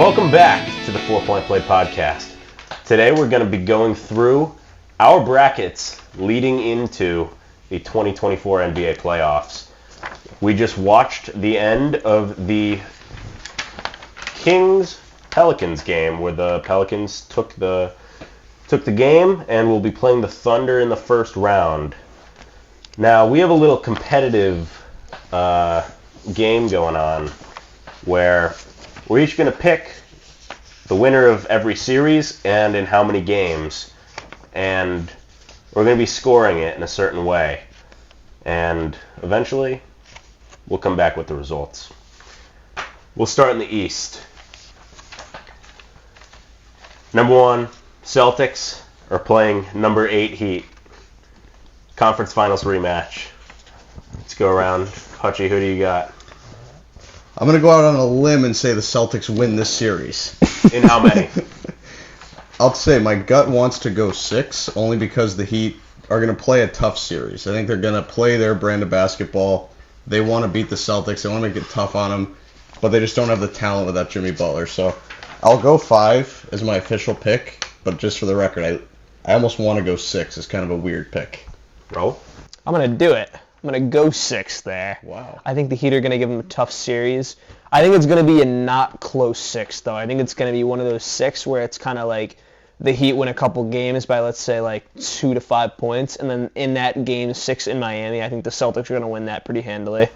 Welcome back to the 4 Point Play podcast. Today we're going to be going through our brackets leading into the 2024 NBA playoffs. We just watched the end of the Kings-Pelicans game where the Pelicans took the game and will be playing the Thunder in the first round. Now, we have a little competitive game going on where we're each going to pick the winner of every series and in how many games. And we're going to be scoring it in a certain way. And eventually, we'll come back with the results. We'll start in the East. Number 1, Celtics are playing number 8 Heat. Conference Finals rematch. Let's go around. Hutchie, who do you got? I'm going to go out on a limb and say the Celtics win this series. In how many? I'll say my gut wants to go 6, only because the Heat are going to play a tough series. I think they're going to play their brand of basketball. They want to beat the Celtics. They want to make it tough on them, but they just don't have the talent without Jimmy Butler. So I'll go 5 as my official pick, but just for the record, I almost want to go 6. It's kind of a weird pick. Roll. I'm going to do it. I'm going to go 6 there. Wow. I think the Heat are going to give them a tough series. I think it's going to be a not close 6, though. I think it's going to be one of those 6 where it's kind of like the Heat win a couple games by, let's say, like 2 to 5 points. And then in that game 6 in Miami, I think the Celtics are going to win that pretty handily.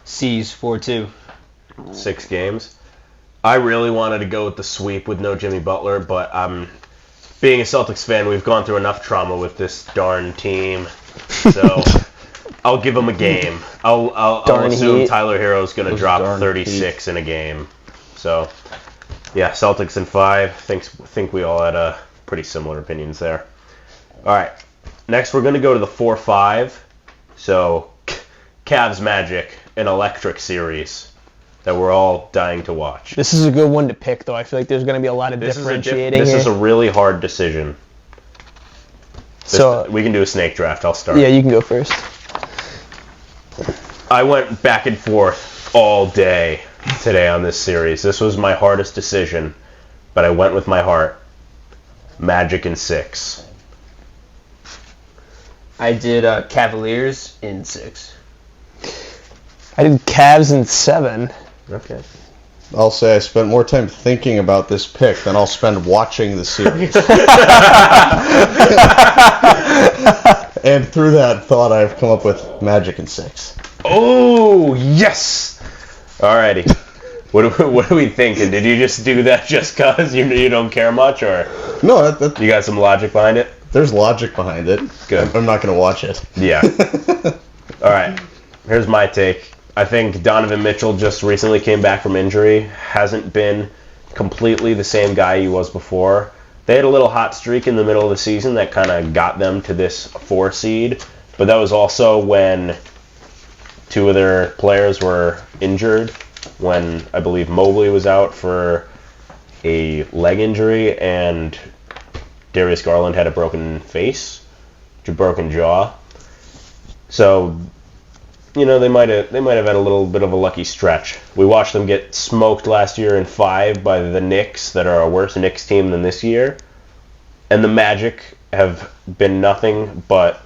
C's 4-2. 6 games. I really wanted to go with the sweep with no Jimmy Butler, but being a Celtics fan, we've gone through enough trauma with this darn team. So I'll give them a game. I'll assume Heat. Tyler Hero's going to drop 36 in a game. So, yeah, Celtics in 5. Think we all had pretty similar opinions there. All right, next we're going to go to the 4-5. So, Cavs Magic, an electric series that we're all dying to watch. This is a good one to pick, though. I feel like there's going to be a lot of differentiating This here. is a really hard decision. We can do a snake draft. I'll start. Yeah, you can go first. I went back and forth all day today on this series. This was my hardest decision, but I went with my heart. Magic in 6. I did Cavaliers in 6. I did Cavs in 7. Okay. I'll say I spent more time thinking about this pick than I'll spend watching the series. And through that thought, I've come up with Magic in 6. Oh, yes! Alrighty. What are we thinking? Did you just do that just because you don't care much, or No, you got some logic behind it? there's logic behind it. Good. I'm not going to watch it. Yeah. Alright. Here's my take. I think Donovan Mitchell just recently came back from injury. Hasn't been completely the same guy he was before. They had a little hot streak in the middle of the season that kind of got them to this 4 seed. But that was also when 2 of their players were injured. When I believe Mobley was out for a leg injury and Darius Garland had a broken face, a broken jaw. So, they might have had a little bit of a lucky stretch. We watched them get smoked last year in 5 by the Knicks, that are a worse Knicks team than this year. And the Magic have been nothing but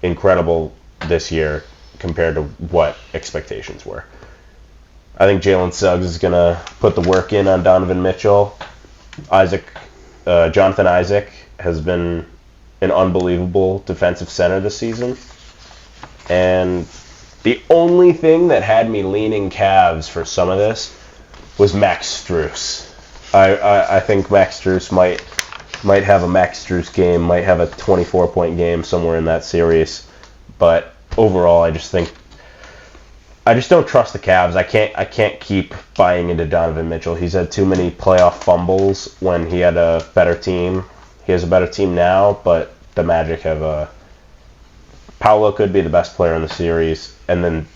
incredible this year compared to what expectations were. I think Jalen Suggs is going to put the work in on Donovan Mitchell. Jonathan Isaac has been an unbelievable defensive center this season. And the only thing that had me leaning Cavs for some of this was Max Strus. I think Max Strus might have a Max Strus game, might have a 24-point game somewhere in that series. But overall, I just don't trust the Cavs. I can't keep buying into Donovan Mitchell. He's had too many playoff fumbles when he had a better team. He has a better team now, but the Magic have Paolo could be the best player in the series, and then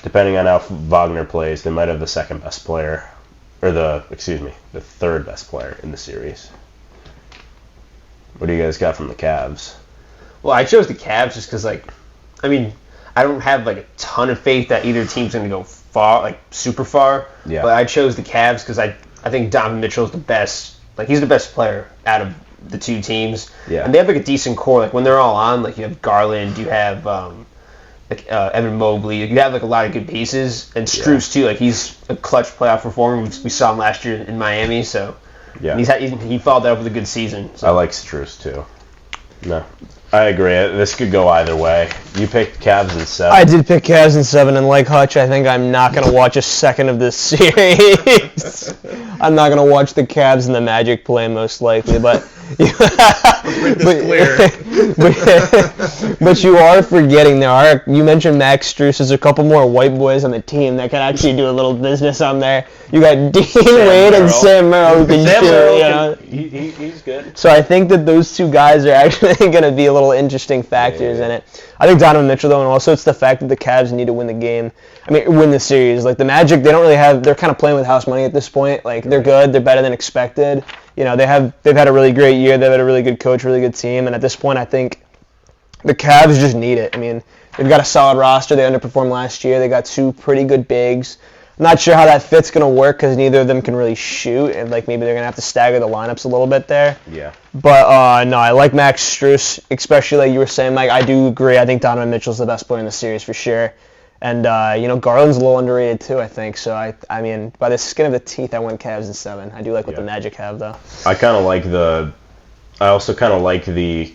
depending on how Wagner plays, they might have the second best player, or the third best player in the series. What do you guys got from the Cavs? Well, I chose the Cavs just because, I don't have, a ton of faith that either team's going to go far, like super far. Yeah. But I chose the Cavs because I think Donovan Mitchell's the best. Like he's the best player out of the two teams. Yeah. And they have like a decent core. Like when they're all on, like you have Garland, you have Evan Mobley. You have like a lot of good pieces, and Strus too. Like he's a clutch playoff performer. We saw him last year in Miami. So Yeah. he followed that up with a good season. So. I like Strus too. No, I agree. This could go either way. You picked Cavs in 7. I did pick Cavs in 7, and like Hutch, I think I'm not going to watch a second of this series. I'm not going to watch the Cavs and the Magic play, most likely, but... but you are forgetting you mentioned Max Strus. There's a couple more white boys on the team that can actually do a little business on there. You got Dean Wade and Sam Merrill who can He's good. So I think that those two guys are actually going to be a little interesting factors in it. I think Donovan Mitchell, though, and also it's the fact that the Cavs need to win the game. Win the series. Like the Magic, they don't really have. They're kind of playing with house money at this point. Like they're good. They're better than expected. They've had a really great year. They've had a really good coach, really good team, and at this point, I think the Cavs just need it. They've got a solid roster. They underperformed last year. They got 2 pretty good bigs. I'm not sure how that fit's going to work because neither of them can really shoot, and maybe they're going to have to stagger the lineups a little bit there. Yeah. But no, I like Max Strus, especially like you were saying, Mike. I do agree. I think Donovan Mitchell's the best player in the series for sure. And Garland's a little underrated too, I think. So by the skin of the teeth, I went Cavs in 7. I do like what the Magic have though. I also kind of like the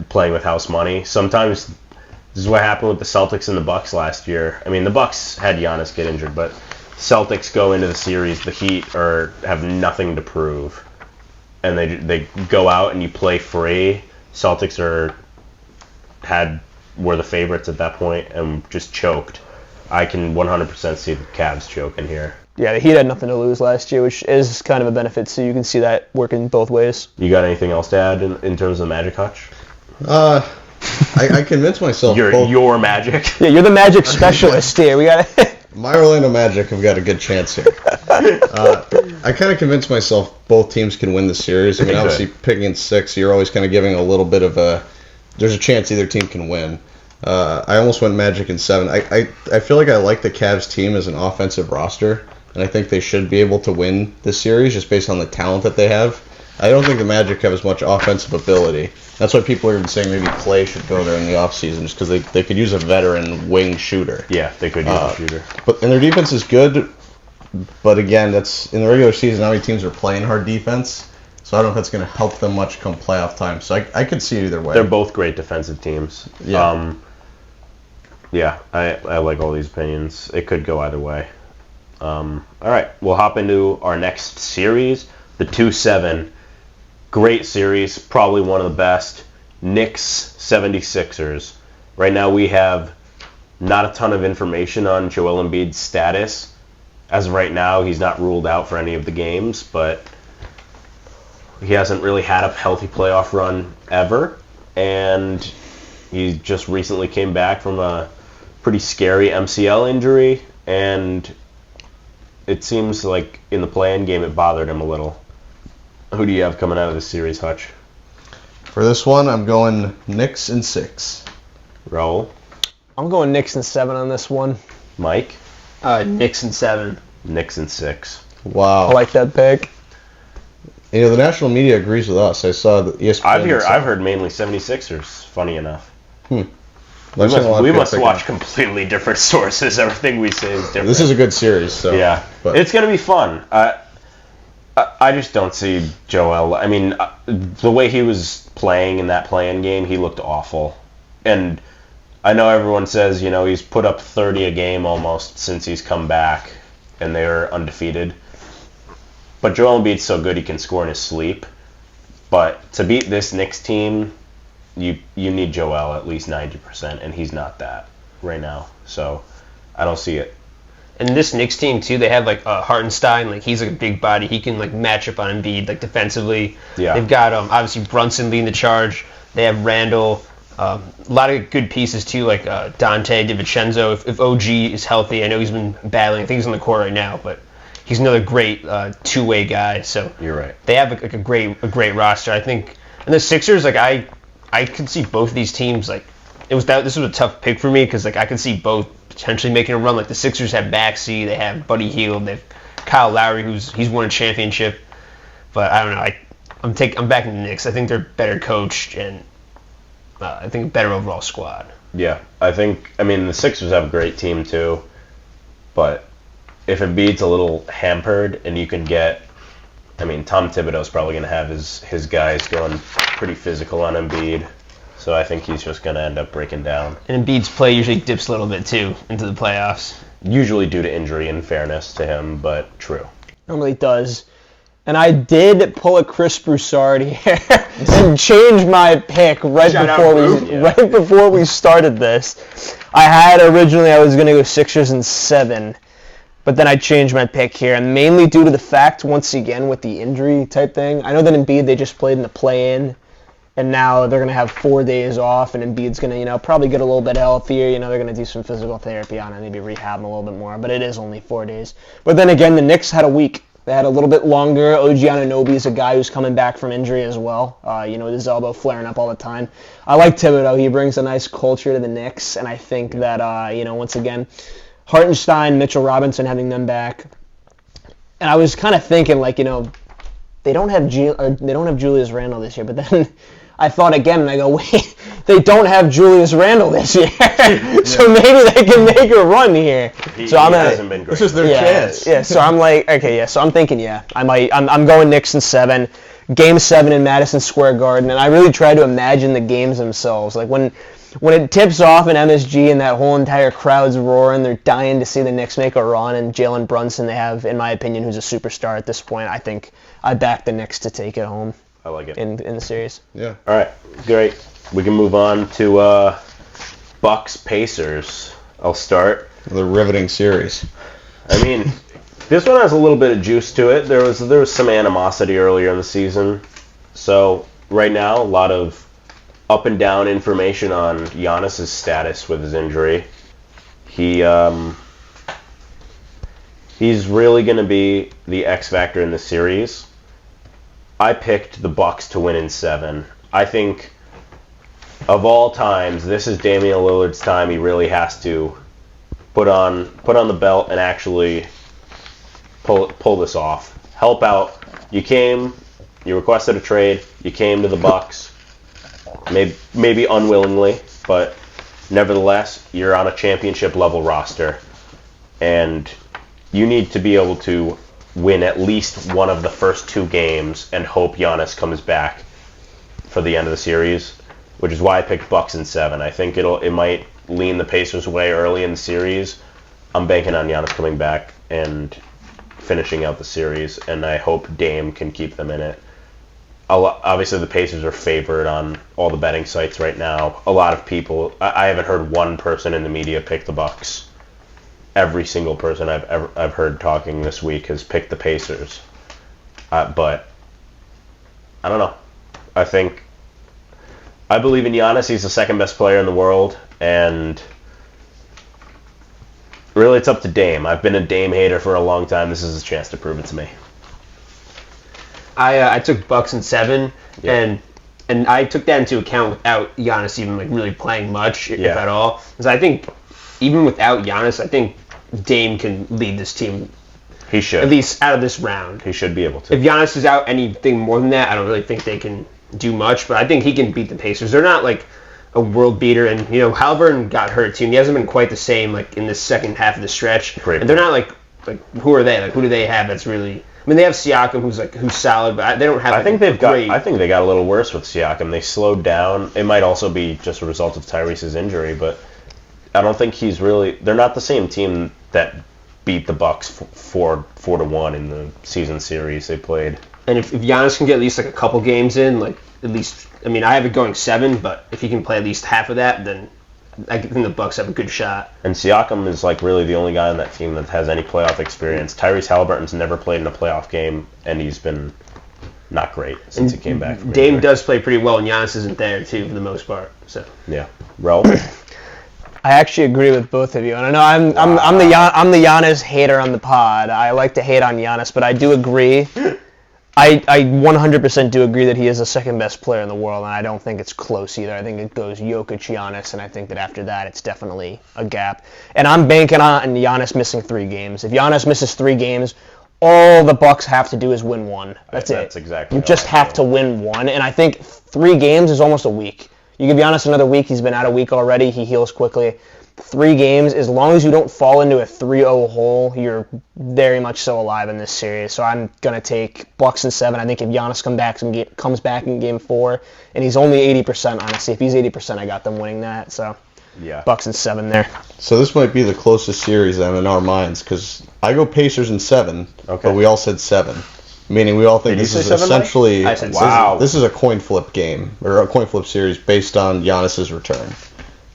playing with house money. Sometimes this is what happened with the Celtics and the Bucks last year. The Bucks had Giannis get injured, but Celtics go into the series, the Heat have nothing to prove, and they go out and you play free. Celtics were the favorites at that point and just choked. I can 100% see the Cavs choking here. Yeah, the Heat had nothing to lose last year, which is kind of a benefit, so you can see that working both ways. You got anything else to add in terms of Magic, Hutch? I convinced myself. Your Magic? Yeah, you're the Magic specialist here. We got My Orlando Magic have got a good chance here. I kind of convinced myself both teams can win the series. Obviously, picking in 6, you're always kind of giving a little bit of there's a chance either team can win. I almost went Magic in 7. I feel like I like the Cavs team as an offensive roster, and I think they should be able to win this series just based on the talent that they have. I don't think the Magic have as much offensive ability. That's why people are even saying maybe Clay should go there in the offseason, just because they could use a veteran wing shooter. Yeah, they could use a shooter. And their defense is good, but again, that's in the regular season, how many teams are playing hard defense. So I don't know if that's going to help them much come playoff time. So I could see it either way. They're both great defensive teams. Yeah. I like all these opinions. It could go either way. All right, we'll hop into our next series, the 2-7. Great series, probably one of the best. Knicks 76ers. Right now we have not a ton of information on Joel Embiid's status. As of right now, he's not ruled out for any of the games, but he hasn't really had a healthy playoff run ever, and he just recently came back from a pretty scary MCL injury, and it seems like in the play-in game it bothered him a little. Who do you have coming out of this series, Hutch? For this one, I'm going Knicks in 6. Raul? I'm going Knicks in 7 on this one. Mike? Knicks in 7. Knicks in 6. Wow. I like that pick. The national media agrees with us. I saw the ESPN. I've heard mainly 76ers, funny enough. I've We seen a lot of must people watch picking completely different sources. Everything we say is different. This is a good series, so. Yeah. But It's going to be fun. I just don't see Joel. The way he was playing in that play-in game, he looked awful. And I know everyone says, he's put up 30 a game almost since he's come back, and they're undefeated. But Joel Embiid's so good he can score in his sleep. But to beat this Knicks team, you need Joel at least 90%, and he's not that right now. So I don't see it. And this Knicks team too, they have Hartenstein, he's a big body. He can match up on Embiid defensively. Yeah. They've got obviously Brunson leading the charge. They have Randall. A lot of good pieces too, Dante DiVincenzo. If OG is healthy, I know he's been battling. I think he's on the court right now, but he's another great two-way guy. So You're right. They have a great roster. I think, and the Sixers, I could see both of these teams. This was a tough pick for me because I could see both potentially making a run. Like the Sixers have Maxey, they have Buddy Hield, they have Kyle Lowry, he's won a championship. But I don't know. I'm backing the Knicks. I think they're better coached and I think a better overall squad. Yeah, I mean, the Sixers have a great team too, but if Embiid's a little hampered and you can get, I mean, Tom Thibodeau's probably going to have his guys going pretty physical on Embiid, so I think he's just going to end up breaking down. And Embiid's play usually dips a little bit too into the playoffs. Usually due to injury, in fairness to him, but true. Normally does. And I did pull a Chris Broussard here and change my pick right before we started this. I was going to go Sixers in 7, but then I changed my pick here, and mainly due to the fact, once again, with the injury type thing. I know that Embiid, they just played in the play-in, and now they're going to have 4 days off, and Embiid's going to, probably get a little bit healthier. They're going to do some physical therapy on it, maybe rehab him a little bit more, but it is only 4 days. But then again, the Knicks had a week. They had a little bit longer. OG Anunoby is a guy who's coming back from injury as well. With his elbow flaring up all the time. I like Thibodeau. He brings a nice culture to the Knicks, and I think that, once again, Hartenstein, Mitchell Robinson, having them back. And I was kind of thinking, they don't have Julius Randle this year, but then I thought again, and I go, wait, they don't have Julius Randle this year, so maybe they can make a run here. He hasn't been great. This is their chance. Yeah, so I'm like, okay, yeah, so I'm thinking, I'm going Knicks in 7, Game 7 in Madison Square Garden, and I really try to imagine the games themselves. Like when it tips off in MSG and that whole entire crowd's roaring, they're dying to see the Knicks make a run, and Jalen Brunson, they have, in my opinion, who's a superstar at this point. I think I back the Knicks to take it home. I like it. In the series. Yeah. All right, great. We can move on to Bucks Pacers. I'll start. The riveting series. I mean, this one has a little bit of juice to it. There was some animosity earlier in the season. So right now, a lot of up and down information on Giannis's status with his injury. He's really going to be the X factor in the series. I picked the Bucks to win in 7. I think of all times, this is Damian Lillard's time. He really has to put on the belt and actually pull this off. Help out. You requested a trade. You came to the Bucks, maybe unwillingly, but nevertheless, you're on a championship level roster, and you need to be able to win at least one of the first 2 games and hope Giannis comes back for the end of the series, which is why I picked Bucks in 7. I think it might lean the Pacers' way early in the series. I'm banking on Giannis coming back and finishing out the series, and I hope Dame can keep them in it. Obviously, the Pacers are favored on all the betting sites right now. A lot of people, I haven't heard one person in the media pick the Bucks. Every single person I've heard talking this week has picked the Pacers. But I don't know. I believe in Giannis. He's the second best player in the world, and really it's up to Dame. I've been a Dame hater for a long time. This is his chance to prove it to me. I took Bucks in 7, and I took that into account without Giannis even really playing much, if at all. Because I think even without Giannis, I think Dame can lead this team. He should. At least out of this round. He should be able to. If Giannis is out anything more than that, I don't really think they can do much, but I think he can beat the Pacers. They're not a world beater, and Halliburton got hurt too, and he hasn't been quite the same in the second half of the stretch. Great. And they're not who are they? Who do they have that's really? I mean, they have Siakam, who's solid, but they don't have. I think they got a little worse with Siakam. They slowed down. It might also be just a result of Tyrese's injury, but I don't think he's really. They're not the same team that beat the Bucks 4-1 in the season series they played. And if Giannis can get at least a couple games in, at least, I have it going 7, but if he can play at least half of that, then I think the Bucks have a good shot. And Siakam is really the only guy on that team that has any playoff experience. Tyrese Halliburton's never played in a playoff game, and he's been not great since he came back. Dame does play pretty well, and Giannis isn't there too for the most part. So yeah, Rel. I actually agree with both of you, and I know I'm the Giannis hater on the pod. I like to hate on Giannis, but I do agree. I 100% do agree that he is the second best player in the world, and I don't think it's close either. I think it goes Jokic, Giannis, and I think that after that it's definitely a gap. And I'm banking on Giannis missing 3 games. If Giannis misses 3 games, all the Bucks have to do is win one. That's it. That's exactly. You just have to win one, and I think 3 games is almost a week. You give Giannis another week. He's been out a week already. He heals quickly. 3 games, as long as you don't fall into a 3-0 hole, you're very much so alive in this series. So I'm going to take Bucks in 7. I think if Giannis comes back in Game 4, and he's only 80%, honestly. If he's 80%, I got them winning that. So Yeah. Bucks in 7 there. So this might be the closest series then in our minds, because I go Pacers in 7, Okay. but we all said 7. Meaning we all think Did this you is say 7, Mike? essentially I said wow. This is a coin flip game or a coin flip series based on Giannis's return,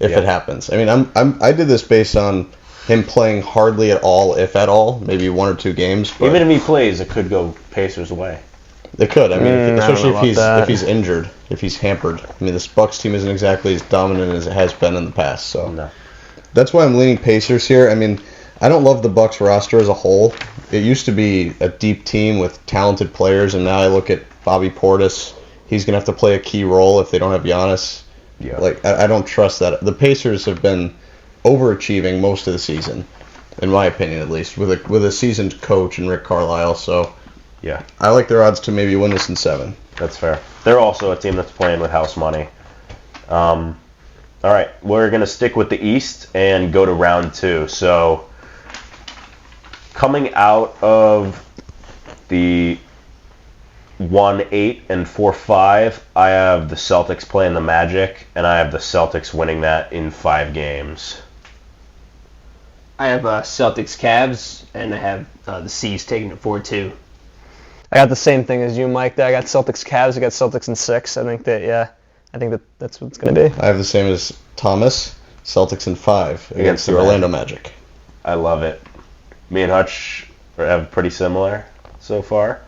if Yeah. it happens. I mean, I did this based on him playing hardly at all, if at all, maybe 1 or 2 games. But Even if he plays, it could go Pacers away. it could. I mean, I don't especially know if about that. he's injured, if he's hampered. I mean, this Bucks team isn't exactly as dominant as it has been in the past. So No. that's why I'm leaning Pacers here. I mean, I don't love the Bucks roster as a whole. It used to be a deep team with talented players, and now I look at Bobby Portis. He's going to have to play a key role if they don't have Giannis. Yeah. Like, I don't trust that. The Pacers have been overachieving most of the season, in my opinion at least, with a seasoned coach and Rick Carlisle. So Yeah. I like their odds to maybe win this in 7. That's fair. They're also a team that's playing with house money. All right, we're going to stick with the East and go to round 2. So, coming out of the 1-8 and 4-5, I have the Celtics playing the Magic, and I have the Celtics winning that in 5 games. I have Celtics Cavs, and I have the C's taking it 4-2. I got the same thing as you, Mike. I got Celtics Cavs. I got Celtics in 6. I think that's what it's going to be. I have the same as Thomas, Celtics in 5 against the the Orlando Magic. I love it. Me and Hutch have pretty similar so far.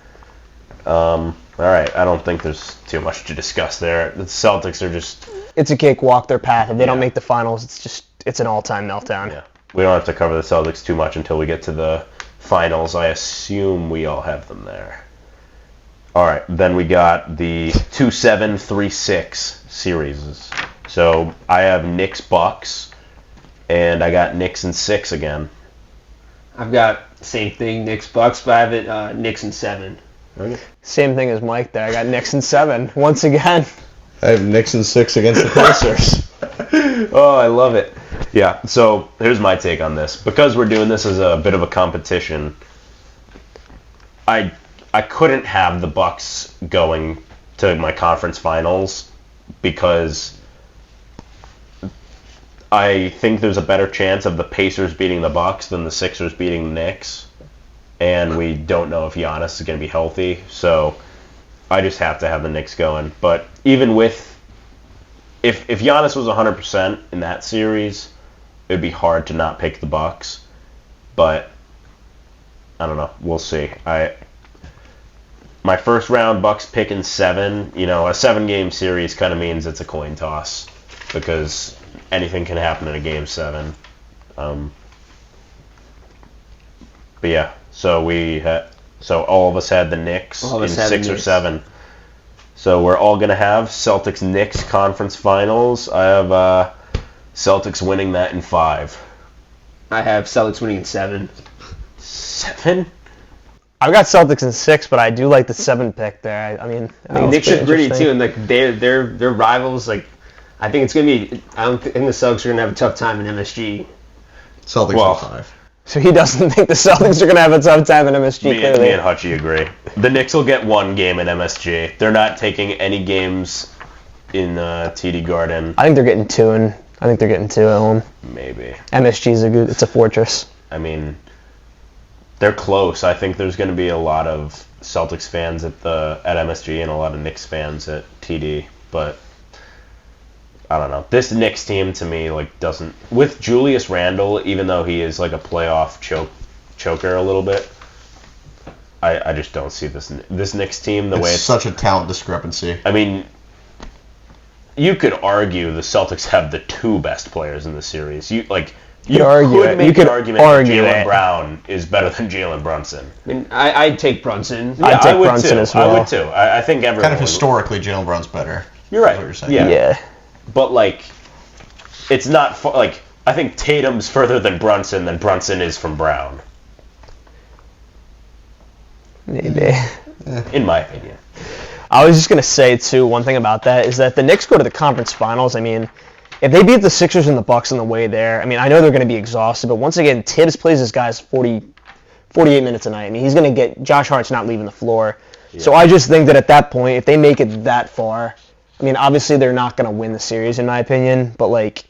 All right, I don't think there's too much to discuss there. The Celtics are just... It's a cakewalk, their path. If they don't Yeah. make the finals, it's an all-time meltdown. Yeah. We don't have to cover the Celtics too much until we get to the finals. I assume we all have them there. All right, then we got the 2-7, 3-6 series. So I have Knicks Bucks, and I got Knicks in 6 again. I've got same thing, Knicks Bucks, but I have it Knicks in 7. Okay. Same thing as Mike there. I got Knicks in 7 once again. I have Knicks in 6 against the Pacers. Oh, I love it. Yeah, so here's my take on this. Because we're doing this as a bit of a competition, I couldn't have the Bucks going to my conference finals because I think there's a better chance of the Pacers beating the Bucks than the Sixers beating the Knicks, and we don't know if Giannis is going to be healthy, so I just have to have the Knicks going. But even with if Giannis was 100% in that series, it'd be hard to not pick the Bucks. But I don't know. We'll see. My first round Bucks pick in 7. You know, a 7-game series kind of means it's a coin toss because anything can happen in a game 7. But yeah, so all of us had the Knicks All of in us had 6 the or Knicks. 7. So we're all gonna have Celtics Knicks conference finals. I have Celtics winning that in 5. I have Celtics winning in 7. 7? I've got Celtics in 6, but I do like the 7 pick there. I mean, I think Knicks it's are gritty interesting. too, and like they're rivals. Like I think it's gonna be. I don't think the Celtics are gonna have a tough time in MSG. Celtics Well, in 5. So he doesn't think the Celtics are going to have a tough time in MSG, Me clearly. and Hutchie agree. The Knicks will get 1 game in MSG. They're not taking any games in TD Garden. I think they're getting 2, and I think they're getting 2 at home. Maybe. MSG's it's a fortress. I mean, they're close. I think there's going to be a lot of Celtics fans at MSG and a lot of Knicks fans at TD, but I don't know. This Knicks team to me doesn't, with Julius Randle, even though he is like a playoff choker a little bit, I just don't see this Knicks team the way It's it's. such a talent discrepancy. I mean, you could argue the Celtics have the 2 best players in the series. You could argue could it. make You could an argument argue that Jalen it. Brown is better than Jalen Brunson. I mean, I'd take Brunson. Yeah, I'd take I would Brunson too. as well. I would too. I think everyone Kind of would. historically, Jalen Brown's better. You're right. Is what you're saying. Yeah. Yeah. But like, it's not like I think Tatum's further than Brunson is from Brown, Maybe. in my opinion. I was just going to say, too, one thing about that is that the Knicks go to the conference finals. I mean, if they beat the Sixers and the Bucks on the way there, I mean, I know they're going to be exhausted, but once again, Tibbs plays his guys 48 minutes a night. I mean, he's going to get – Josh Hart's not leaving the floor. Yeah. So I just think that at that point, if they make it that far, I mean, obviously they're not going to win the series, in my opinion, but, like,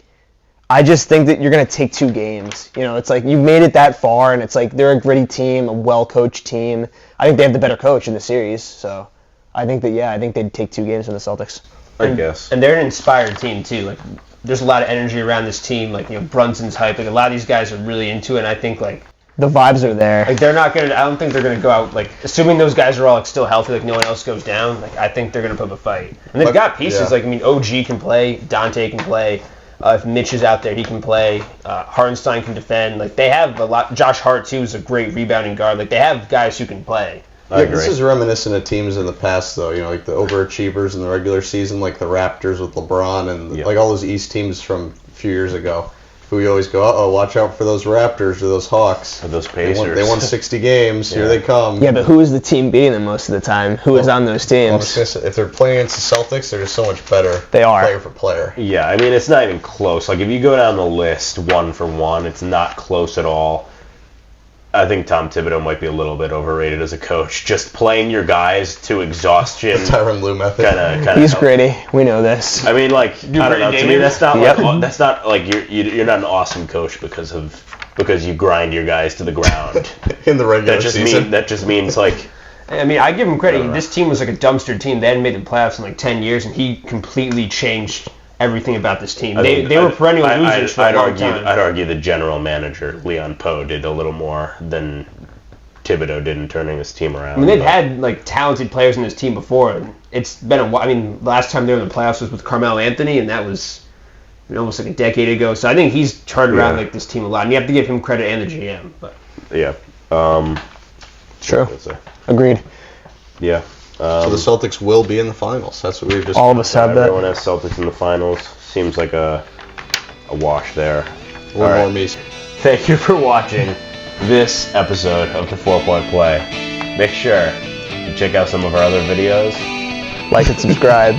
I just think that you're going to take 2 games. You know, it's like you've made it that far, and it's like they're a gritty team, a well-coached team. I think they have the better coach in the series, so I think they'd take 2 games from the Celtics. I guess. And they're an inspired team, too. Like, there's a lot of energy around this team. Like, you know, Brunson's hype. Like, a lot of these guys are really into it, and I think, like, the vibes are there. Like, they're not going to – I don't think they're going to go out, like, assuming those guys are all, like, still healthy, like, no one else goes down, like, I think they're going to put up a fight. And they've got pieces. Yeah. Like, I mean, OG can play. Dante can play. If Mitch is out there, he can play. Hartenstein can defend. Like, they have a lot. Josh Hart, too, is a great rebounding guard. Like, they have guys who can play. Yeah, this is reminiscent of teams in the past, though. You know, like the overachievers in the regular season, like the Raptors with LeBron, and like all those East teams from a few years ago, who we always go, uh-oh, watch out for those Raptors or those Hawks. Or those Pacers. They won 60 games. Here they come. Yeah, but who is the team beating them most of the time? Who is on those teams? If they're playing against the Celtics, they're just so much better. They are. Player for player. Yeah, I mean, it's not even close. Like, if you go down the list one for one, it's not close at all. I think Tom Thibodeau might be a little bit overrated as a coach. Just playing your guys to exhaustion. Tyronn Lue method. Kind of. He's gritty. We know this. I mean, like, I don't know. To me, that's not Yep. like you're not an awesome coach because you grind your guys to the ground. In the regular season. That just means like. I mean, I give him credit. This team was like a dumpster team. They hadn't made the playoffs in like 10 years, and he completely changed everything about this team. They were perennial losers for a long time. I'd argue the general manager, Leon Poe, did a little more than Thibodeau did in turning this team around. I mean, they've had like talented players in this team before. And it's been a while. I mean, last time they were in the playoffs was with Carmelo Anthony, and that was almost like a decade ago. So I think he's turned around like this team a lot, and you have to give him credit and the GM. But yeah, True. Agreed. Yeah. So the Celtics will be in the finals. That's what we just. All of us have that. Everyone has Celtics in the finals. Seems like a wash there. One more me. Thank you for watching this episode of the 4-Point Play. Make sure to check out some of our other videos. Like and subscribe.